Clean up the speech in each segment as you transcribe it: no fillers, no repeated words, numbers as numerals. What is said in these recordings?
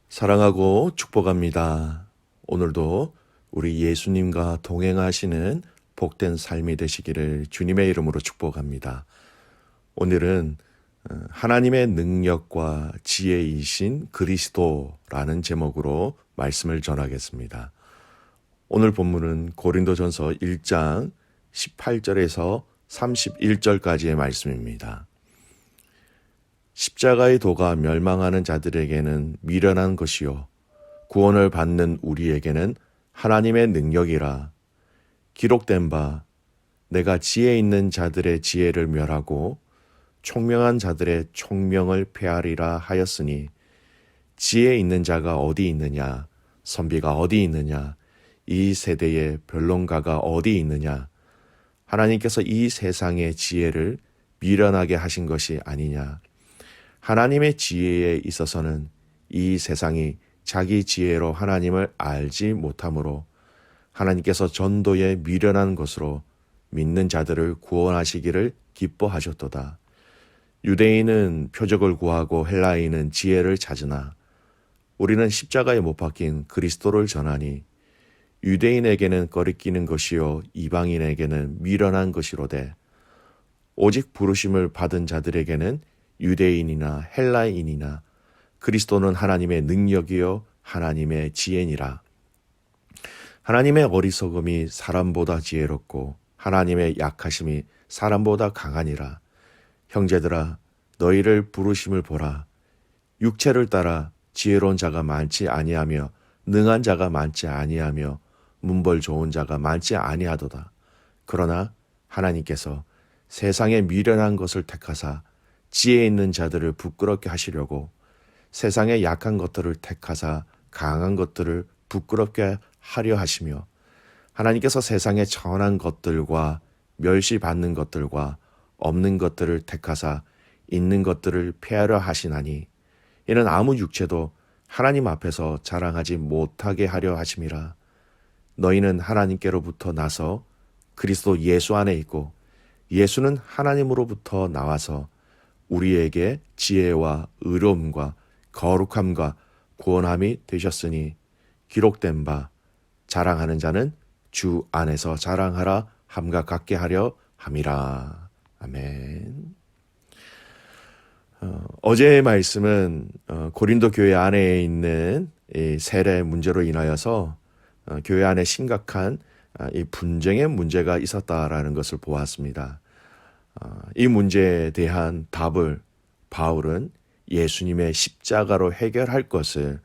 사랑하고 축복합니다. 오늘도 우리 예수님과 동행하시는 복된 삶이 되시기를 주님의 이름으로 축복합니다. 오늘은 하나님의 능력과 지혜이신 그리스도라는 제목으로 말씀을 전하겠습니다. 오늘 본문은 고린도전서 1장 18절에서 31절까지의 말씀입니다. 십자가의 도가 멸망하는 자들에게는 미련한 것이요 구원을 받는 우리에게는 하나님의 능력이라. 기록된 바 내가 지혜 있는 자들의 지혜를 멸하고 총명한 자들의 총명을 폐하리라 하였으니 지혜 있는 자가 어디 있느냐, 선비가 어디 있느냐, 이 세대의 변론가가 어디 있느냐. 하나님께서 이 세상의 지혜를 미련하게 하신 것이 아니냐. 하나님의 지혜에 있어서는 이 세상이 자기 지혜로 하나님을 알지 못하므로 하나님께서 전도에 미련한 것으로 믿는 자들을 구원하시기를 기뻐하셨도다. 유대인은 표적을 구하고 헬라인은 지혜를 찾으나 우리는 십자가에 못 박힌 그리스도를 전하니 유대인에게는 거리끼는 것이요 이방인에게는 미련한 것이로되 오직 부르심을 받은 자들에게는 유대인이나 헬라인이나 그리스도는 하나님의 능력이요 하나님의 지혜니라. 하나님의 어리석음이 사람보다 지혜롭고 하나님의 약하심이 사람보다 강하니라. 형제들아 너희를 부르심을 보라. 육체를 따라 지혜로운 자가 많지 아니하며 능한 자가 많지 아니하며 문벌 좋은 자가 많지 아니하도다. 그러나 하나님께서 세상에 미련한 것을 택하사 지혜 있는 자들을 부끄럽게 하시려고 세상의 약한 것들을 택하사 강한 것들을 부끄럽게 하려 하시며 하나님께서 세상의 천한 것들과 멸시받는 것들과 없는 것들을 택하사 있는 것들을 폐하려 하시나니 이는 아무 육체도 하나님 앞에서 자랑하지 못하게 하려 하심이라. 너희는 하나님께로부터 나서 그리스도 예수 안에 있고 예수는 하나님으로부터 나와서 우리에게 지혜와 의로움과 거룩함과 구원함이 되셨으니 기록된 바 자랑하는 자는 주 안에서 자랑하라 함과 같게 하려 함이라. 아멘. 어제의 말씀은 고린도 교회 안에 있는 이 세례 문제로 인하여서 교회 안에 심각한 이 분쟁의 문제가 있었다라는 것을 보았습니다. 이 문제에 대한 답을 바울은 예수님의 십자가로 해결할 것을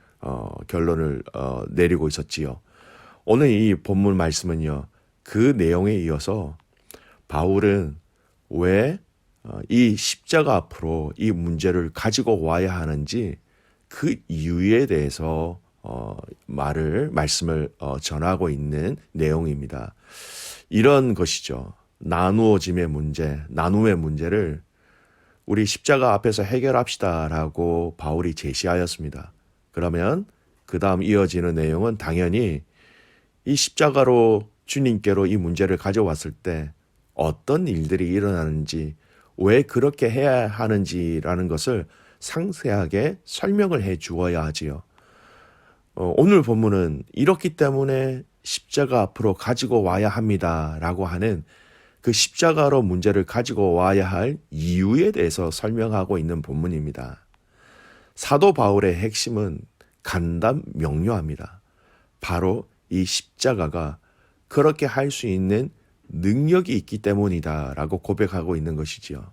결론을 내리고 있었지요. 오늘 이 본문 말씀은요, 그 내용에 이어서 바울은 왜 이 십자가 앞으로 이 문제를 가지고 와야 하는지 그 이유에 대해서 말씀을 전하고 있는 내용입니다. 이런 것이죠. 나누어짐의 문제, 나눔의 문제를 우리 십자가 앞에서 해결합시다라고 바울이 제시하였습니다. 그러면 그 다음 이어지는 내용은 당연히 이 십자가로 주님께로 이 문제를 가져왔을 때 어떤 일들이 일어나는지, 왜 그렇게 해야 하는지라는 것을 상세하게 설명을 해 주어야 하지요. 오늘 본문은 이렇기 때문에 십자가 앞으로 가지고 와야 합니다라고 하는 그 십자가로 문제를 가지고 와야 할 이유에 대해서 설명하고 있는 본문입니다. 사도 바울의 핵심은 간단 명료합니다. 바로 이 십자가가 그렇게 할 수 있는 능력이 있기 때문이다라고 고백하고 있는 것이지요.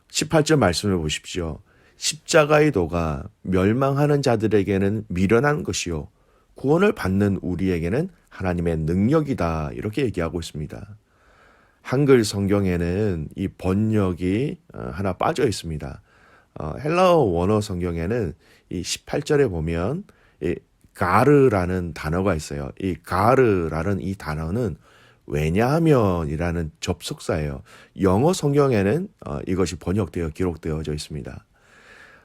18절 말씀을 보십시오. 십자가의 도가 멸망하는 자들에게는 미련한 것이요 구원을 받는 우리에게는 하나님의 능력이다, 이렇게 얘기하고 있습니다. 한글 성경에는 이 번역이 하나 빠져 있습니다. 헬라어 원어 성경에는 이 18절에 보면 이 가르라는 단어가 있어요. 이 가르라는 이 단어는 왜냐하면이라는 접속사예요. 영어 성경에는 이것이 번역되어 기록되어져 있습니다.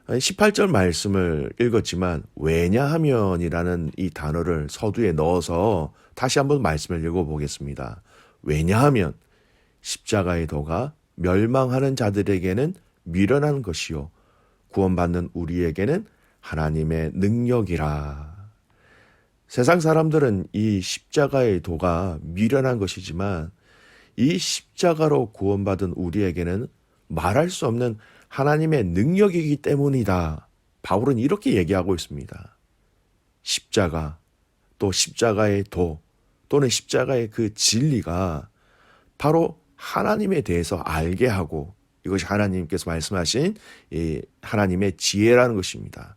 18절 말씀을 읽었지만 왜냐하면이라는 이 단어를 서두에 넣어서 다시 한번 말씀을 읽어보겠습니다. 왜냐하면 십자가의 도가 멸망하는 자들에게는 미련한 것이요 구원받는 우리에게는 하나님의 능력이라. 세상 사람들은 이 십자가의 도가 미련한 것이지만 이 십자가로 구원받은 우리에게는 말할 수 없는 하나님의 능력이기 때문이다. 바울은 이렇게 얘기하고 있습니다. 십자가, 또 십자가의 도, 또는 십자가의 그 진리가 바로 하나님에 대해서 알게 하고, 이것이 하나님께서 말씀하신 이 하나님의 지혜라는 것입니다.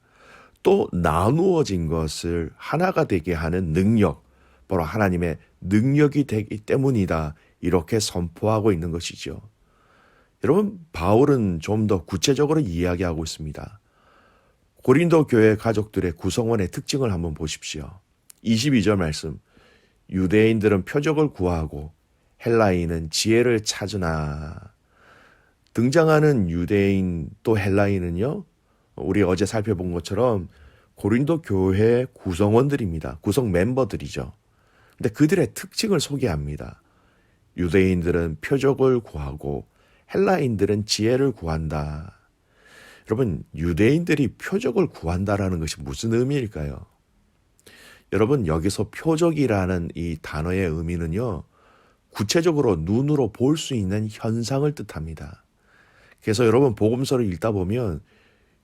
또 나누어진 것을 하나가 되게 하는 능력, 바로 하나님의 능력이 되기 때문이다. 이렇게 선포하고 있는 것이죠. 여러분, 바울은 좀 더 구체적으로 이야기하고 있습니다. 고린도 교회 가족들의 구성원의 특징을 한번 보십시오. 22절 말씀, 유대인들은 표적을 구하고 헬라인은 지혜를 찾으나. 등장하는 유대인 또 헬라인은요, 우리 어제 살펴본 것처럼 고린도 교회 구성원들입니다. 구성 멤버들이죠. 근데 그들의 특징을 소개합니다. 유대인들은 표적을 구하고 헬라인들은 지혜를 구한다. 여러분, 유대인들이 표적을 구한다라는 것이 무슨 의미일까요? 여러분, 여기서 표적이라는 이 단어의 의미는요, 구체적으로 눈으로 볼 수 있는 현상을 뜻합니다. 그래서 여러분, 복음서를 읽다 보면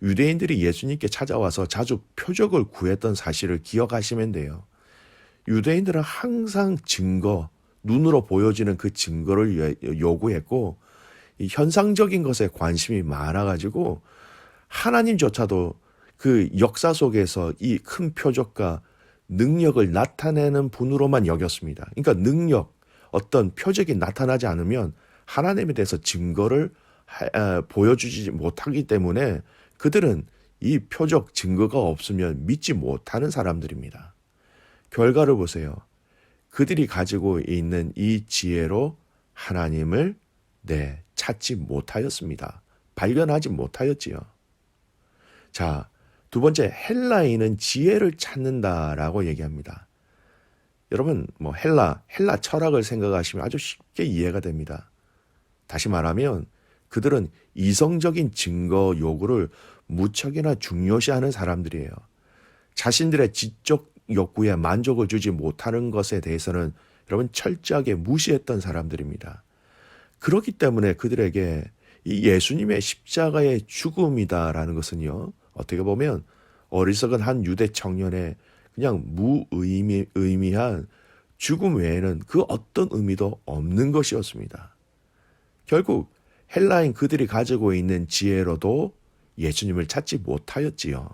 유대인들이 예수님께 찾아와서 자주 표적을 구했던 사실을 기억하시면 돼요. 유대인들은 항상 증거, 눈으로 보여지는 그 증거를 요구했고, 이 현상적인 것에 관심이 많아가지고 하나님조차도 그 역사 속에서 이 큰 표적과 능력을 나타내는 분으로만 여겼습니다. 그러니까 능력, 어떤 표적이 나타나지 않으면 하나님에 대해서 증거를 보여주지 못하기 때문에 그들은 이 표적 증거가 없으면 믿지 못하는 사람들입니다. 결과를 보세요. 그들이 가지고 있는 이 지혜로 하나님을 찾지 못하였습니다. 발견하지 못하였지요. 자, 두 번째, 헬라인은 지혜를 찾는다라고 얘기합니다. 여러분, 헬라 철학을 생각하시면 아주 쉽게 이해가 됩니다. 다시 말하면 그들은 이성적인 증거 요구를 무척이나 중요시하는 사람들이에요. 자신들의 지적 욕구에 만족을 주지 못하는 것에 대해서는 여러분 철저하게 무시했던 사람들입니다. 그렇기 때문에 그들에게 이 예수님의 십자가의 죽음이다라는 것은요, 어떻게 보면 어리석은 한 유대 청년의 그냥 무의미한 죽음 외에는 그 어떤 의미도 없는 것이었습니다. 결국 헬라인 그들이 가지고 있는 지혜로도 예수님을 찾지 못하였지요.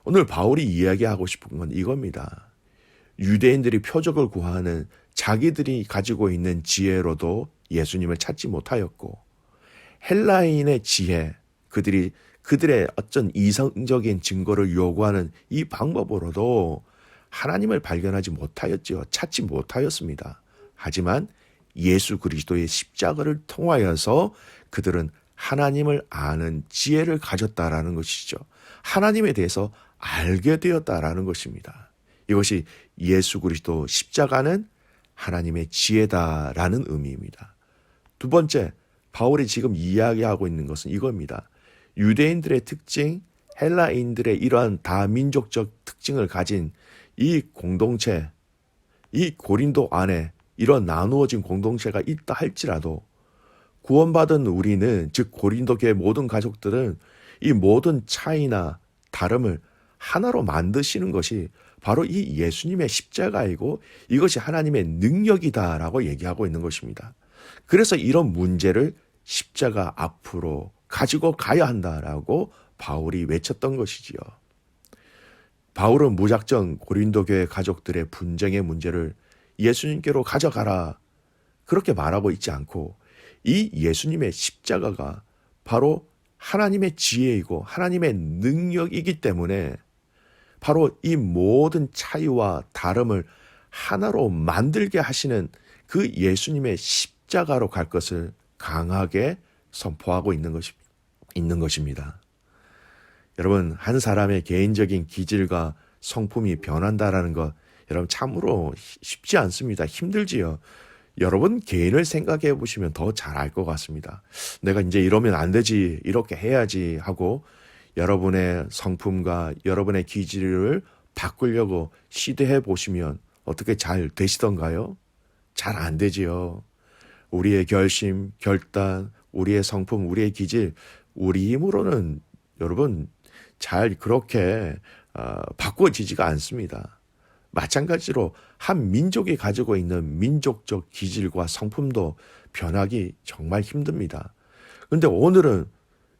오늘 바울이 이야기하고 싶은 건 이겁니다. 유대인들이 표적을 구하는 자기들이 가지고 있는 지혜로도 예수님을 찾지 못하였고, 헬라인의 지혜, 그들의 어떤 이성적인 증거를 요구하는 이 방법으로도 하나님을 발견하지 못하였지요. 찾지 못하였습니다. 하지만 예수 그리스도의 십자가를 통하여서 그들은 하나님을 아는 지혜를 가졌다라는 것이죠. 하나님에 대해서 알게 되었다라는 것입니다. 이것이 예수 그리스도 십자가는 하나님의 지혜다라는 의미입니다. 두 번째, 바울이 지금 이야기하고 있는 것은 이겁니다. 유대인들의 특징, 헬라인들의 이러한 다민족적 특징을 가진 이 공동체, 이 고린도 안에 이런 나누어진 공동체가 있다 할지라도 구원받은 우리는, 즉 고린도 교회 모든 가족들은 이 모든 차이나 다름을 하나로 만드시는 것이 바로 이 예수님의 십자가이고 이것이 하나님의 능력이다라고 얘기하고 있는 것입니다. 그래서 이런 문제를 십자가 앞으로 가지고 가야 한다라고 바울이 외쳤던 것이지요. 바울은 무작정 고린도 교회 가족들의 분쟁의 문제를 예수님께로 가져가라 그렇게 말하고 있지 않고, 이 예수님의 십자가가 바로 하나님의 지혜이고 하나님의 능력이기 때문에 바로 이 모든 차이와 다름을 하나로 만들게 하시는 그 예수님의 십자가로 갈 것을 강하게 선포하고 있는 것입니다. 여러분, 한 사람의 개인적인 기질과 성품이 변한다라는 것, 여러분 참으로 쉽지 않습니다. 힘들지요. 여러분 개인을 생각해 보시면 더 잘 알 것 같습니다. 내가 이제 이러면 안 되지, 이렇게 해야지 하고 여러분의 성품과 여러분의 기질을 바꾸려고 시도해 보시면 어떻게 잘 되시던가요? 잘 안 되지요. 우리의 결심, 결단, 우리의 성품, 우리의 기질, 우리 힘으로는 여러분 잘 그렇게 바꿔지지가 않습니다. 마찬가지로 한 민족이 가지고 있는 민족적 기질과 성품도 변하기 정말 힘듭니다. 그런데 오늘은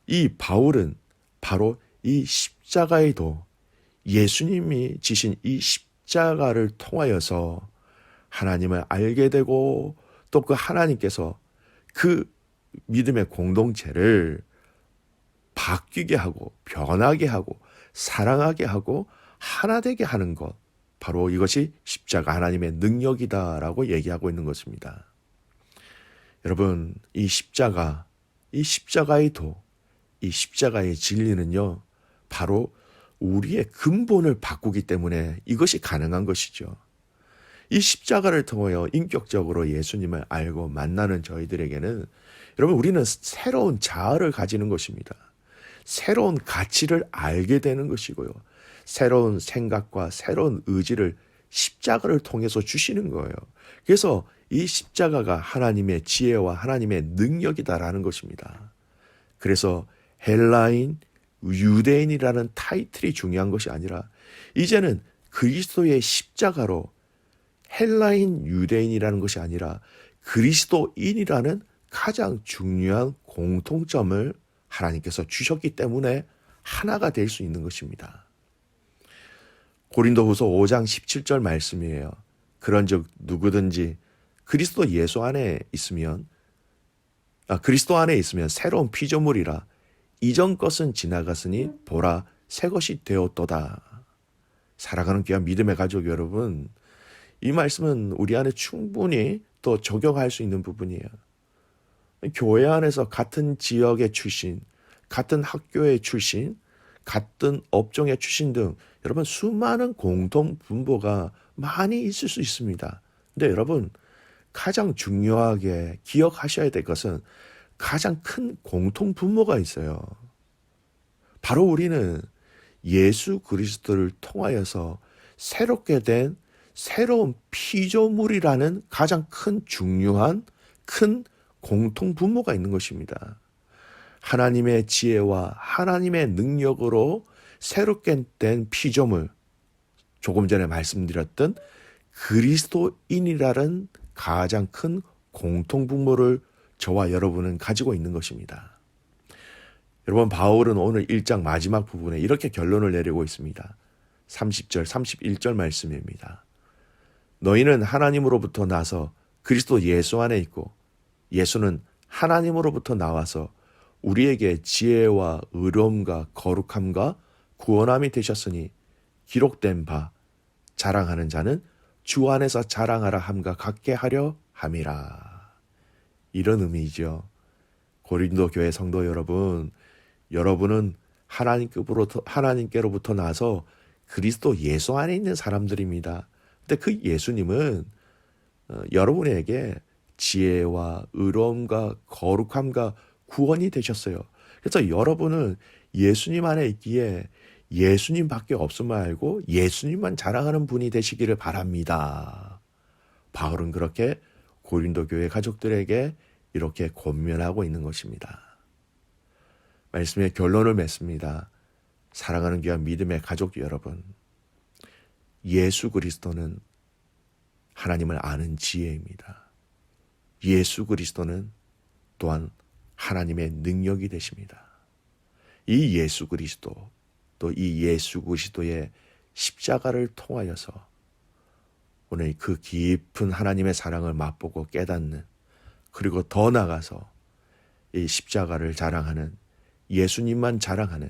이 바울은 바로 이 십자가의 도, 예수님이 지신 이 십자가를 통하여서 하나님을 알게 되고 또 그 하나님께서 그 믿음의 공동체를 바뀌게 하고 변하게 하고 사랑하게 하고 하나 되게 하는 것, 바로 이것이 십자가 하나님의 능력이다라고 얘기하고 있는 것입니다. 여러분, 이 십자가, 이 십자가의 도, 이 십자가의 진리는요, 바로 우리의 근본을 바꾸기 때문에 이것이 가능한 것이죠. 이 십자가를 통하여 인격적으로 예수님을 알고 만나는 저희들에게는 여러분, 우리는 새로운 자아를 가지는 것입니다. 새로운 가치를 알게 되는 것이고요. 새로운 생각과 새로운 의지를 십자가를 통해서 주시는 거예요. 그래서 이 십자가가 하나님의 지혜와 하나님의 능력이다라는 것입니다. 그래서 헬라인, 유대인이라는 타이틀이 중요한 것이 아니라 이제는 그리스도의 십자가로 헬라인, 유대인이라는 것이 아니라 그리스도인이라는 가장 중요한 공통점을 하나님께서 주셨기 때문에 하나가 될 수 있는 것입니다. 고린도후서 5장 17절 말씀이에요. 그런즉 누구든지 그리스도 안에 있으면 새로운 피조물이라 이전 것은 지나갔으니 보라 새 것이 되었도다. 살아가는 귀한 믿음의 가족 여러분, 이 말씀은 우리 안에 충분히 또 적용할 수 있는 부분이에요. 교회 안에서 같은 지역의 출신, 같은 학교의 출신, 같은 업종의 출신 등 여러분 수많은 공통 분모가 많이 있을 수 있습니다. 근데 여러분 가장 중요하게 기억하셔야 될 것은 가장 큰 공통 분모가 있어요. 바로 우리는 예수 그리스도를 통하여서 새롭게 된 새로운 피조물이라는 가장 큰 중요한 큰 공통 분모가 있는 것입니다. 하나님의 지혜와 하나님의 능력으로 새롭게 된 피조물, 조금 전에 말씀드렸던 그리스도인이라는 가장 큰 공통 분모를 저와 여러분은 가지고 있는 것입니다. 여러분, 바울은 오늘 1장 마지막 부분에 이렇게 결론을 내리고 있습니다. 30절, 31절 말씀입니다. 너희는 하나님으로부터 나서 그리스도 예수 안에 있고 예수는 하나님으로부터 나와서 우리에게 지혜와 의로움과 거룩함과 구원함이 되셨으니 기록된 바 자랑하는 자는 주 안에서 자랑하라 함과 같게 하려 함이라. 이런 의미이죠. 고린도 교회 성도 여러분, 여러분은 하나님께로부터 나서 그리스도 예수 안에 있는 사람들입니다. 근데 그 예수님은 여러분에게 지혜와 의로움과 거룩함과 구원이 되셨어요. 그래서 여러분은 예수님 안에 있기에 예수님밖에 없음을 알고 예수님만 자랑하는 분이 되시기를 바랍니다. 바울은 그렇게 고린도 교회 가족들에게 이렇게 권면하고 있는 것입니다. 말씀의 결론을 맺습니다. 사랑하는 귀한 믿음의 가족 여러분, 예수 그리스도는 하나님을 아는 지혜입니다. 예수 그리스도는 또한 하나님의 능력이 되십니다. 이 예수 그리스도, 또 이 예수 그리스도의 십자가를 통하여서 오늘 그 깊은 하나님의 사랑을 맛보고 깨닫는, 그리고 더 나아가서 이 십자가를 자랑하는, 예수님만 자랑하는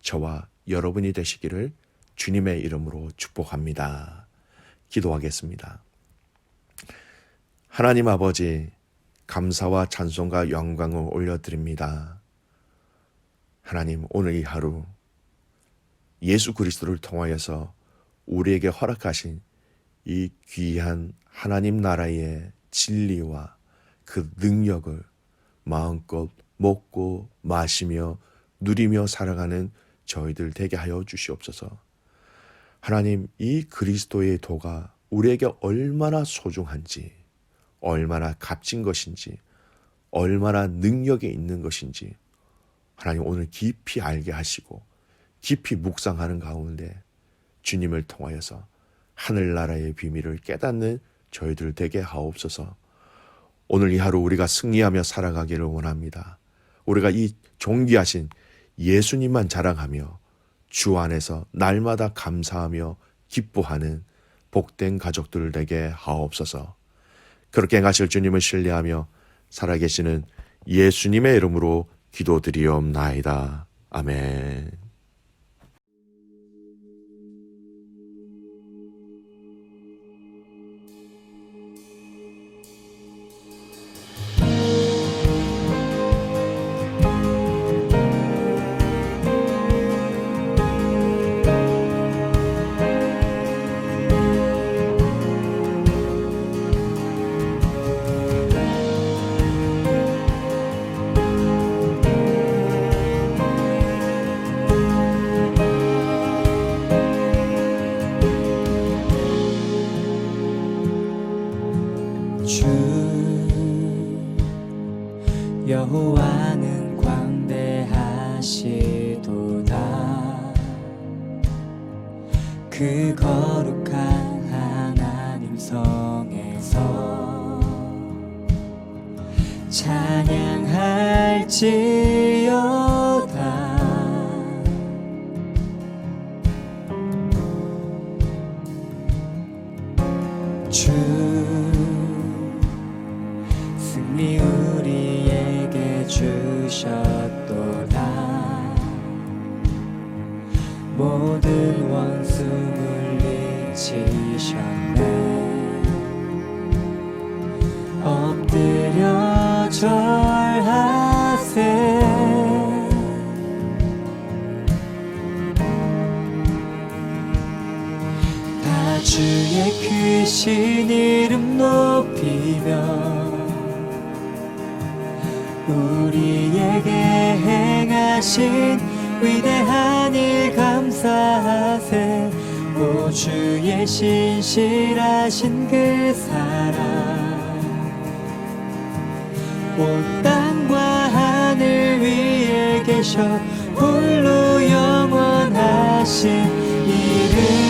저와 여러분이 되시기를 주님의 이름으로 축복합니다. 기도하겠습니다. 하나님 아버지, 감사와 찬송과 영광을 올려드립니다. 하나님, 오늘 이 하루 예수 그리스도를 통하여서 우리에게 허락하신 이 귀한 하나님 나라의 진리와 그 능력을 마음껏 먹고 마시며 누리며 살아가는 저희들 되게 하여 주시옵소서. 하나님, 이 그리스도의 도가 우리에게 얼마나 소중한지, 얼마나 값진 것인지, 얼마나 능력이 있는 것인지 하나님 오늘 깊이 알게 하시고 깊이 묵상하는 가운데 주님을 통하여서 하늘나라의 비밀을 깨닫는 저희들 되게 하옵소서. 오늘 이 하루 우리가 승리하며 살아가기를 원합니다. 우리가 이 존귀하신 예수님만 자랑하며 주 안에서 날마다 감사하며 기뻐하는 복된 가족들 되게 하옵소서. 그렇게 행하실 주님을 신뢰하며 살아계시는 예수님의 이름으로 기도드리옵나이다. 아멘. 주 여호와는 광대하시도다. 그 거룩한 하나님 성에서 찬양할지어다. 주 승리 우리에게 주셨도다. 모든 원수 물리치셨네. 엎드려 절하세. 다 주의 크신 이름 높이며 우리에게 행하신 위대한 일 감사하세. 오 주의 신실하신 그 사랑 온 땅과 하늘 위에 계셔 홀로 영원하신 이름.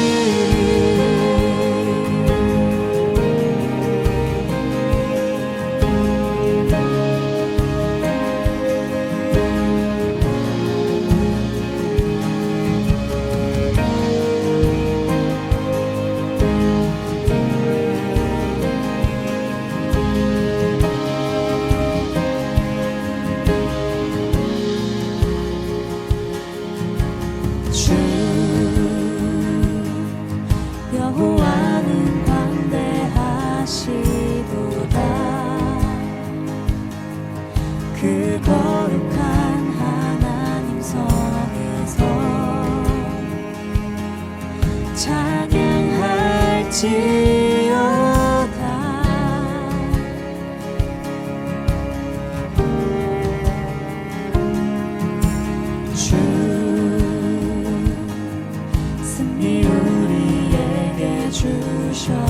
여호와는 광대하시도다. 그 거룩한 하나님 성에서 찬양할지어다. 주 승리 우리에게 주셨도다.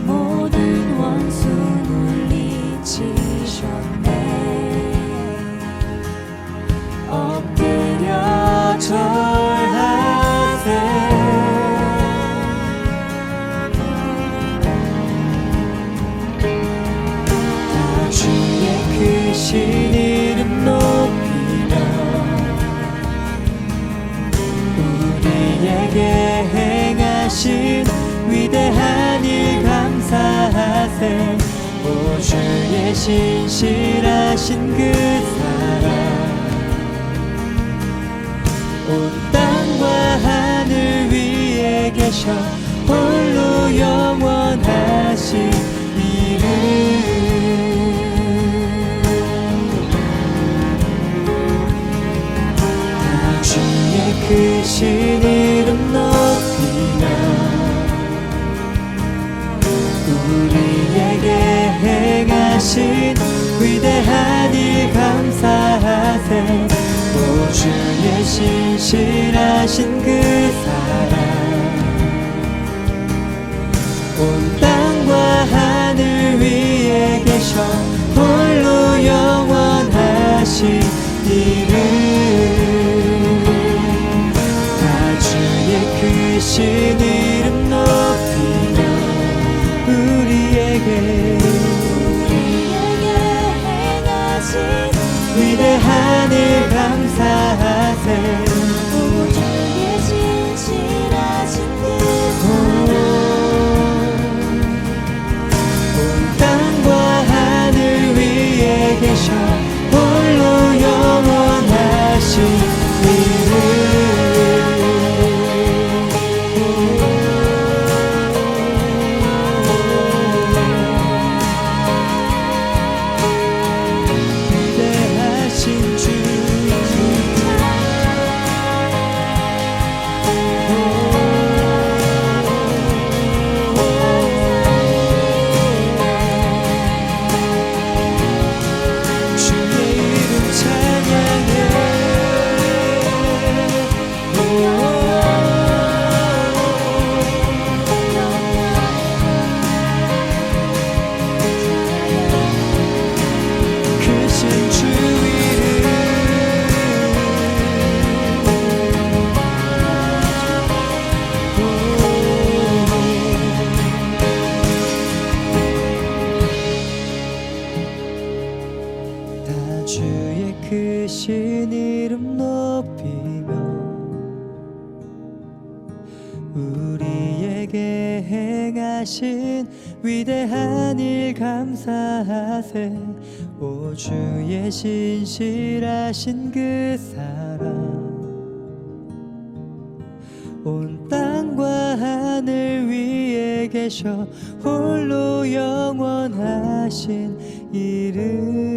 모든 원수 물리치셨네. 엎드려 절하세. 다 주의 크신 이름 높이며 우리에게 행하신 위대한 일 감사하세. 오 주의 신실하신 그 사랑 온 땅과 하늘 위에 계셔 홀로 영원하신 이름. 다 주의 크신 이름 높이며 우리에게 행하신 위대한 일 감사하세. 오 주의 신실하신 그 사랑 온 땅과 하늘 위에 계셔 홀로 영원하신 이름. 다 주의 크신 이름 높이며 우리에게 행하신 위대한 일 감사하세. 오 주의 신실하신 그 사랑 온 땅과 하늘 위에 계셔 홀로 영원하신 이름. 위대하신 주 주의 이름 찬양해. 크신 주 이름 다 주의 크신 이름 높이며 우리에게 행하신 위대한 일 감사하세. 오 주의 신실하신 그 사랑 온 땅과 하늘 위에 계셔 홀로 영원하신 이름.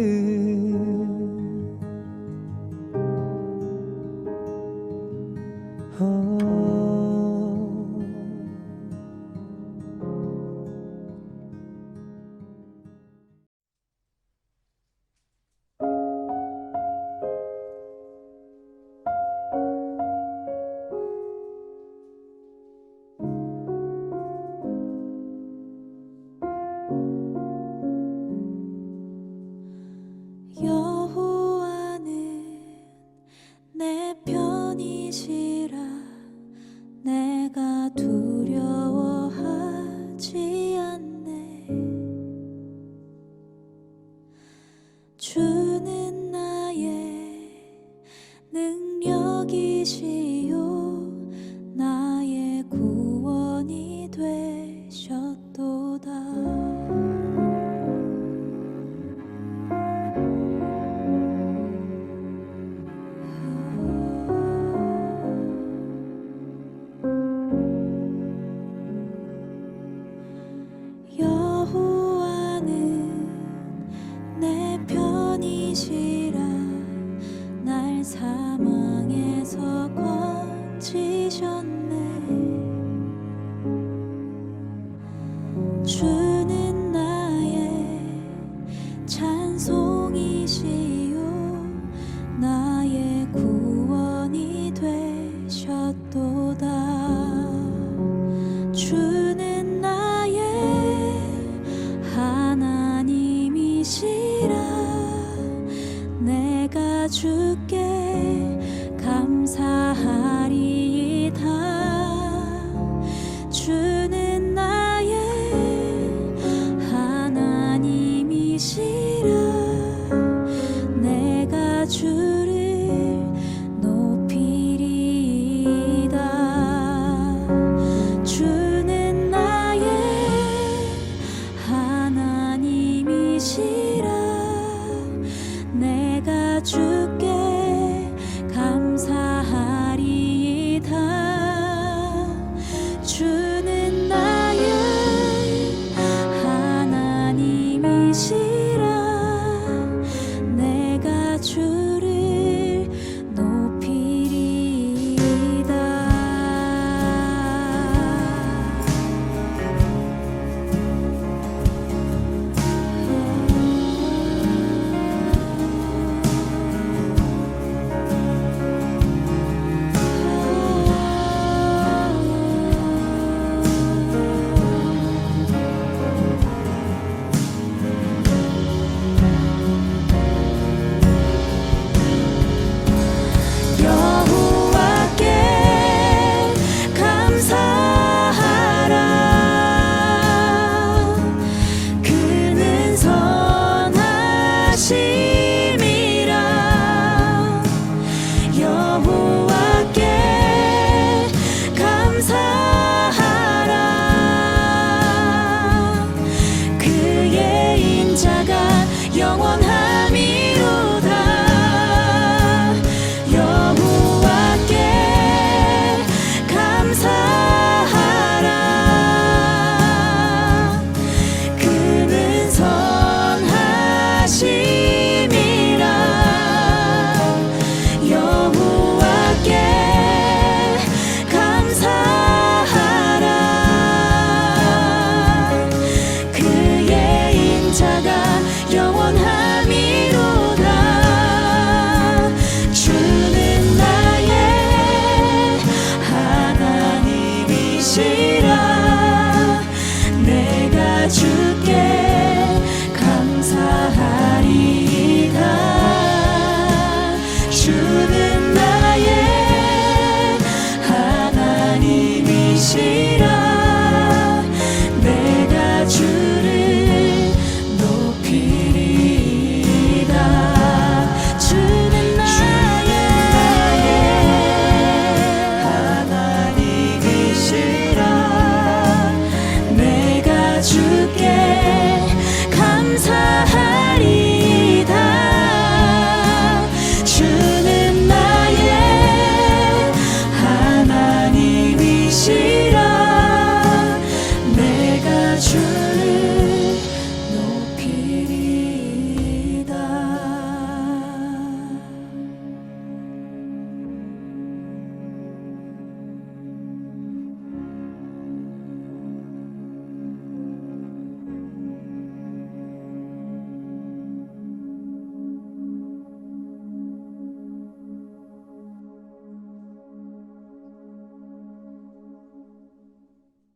여호와는 내 편이시라 내가 두려워하지 않네. 주는 나의 능력이시요 나의 구원이 되셨도다. 여호와는 내 편이시라 날 사망에서 건지셨네. 주는 나의 찬송이시요 나의 구원이 되셨도다. 주는 나의 하나님이시라 내가 주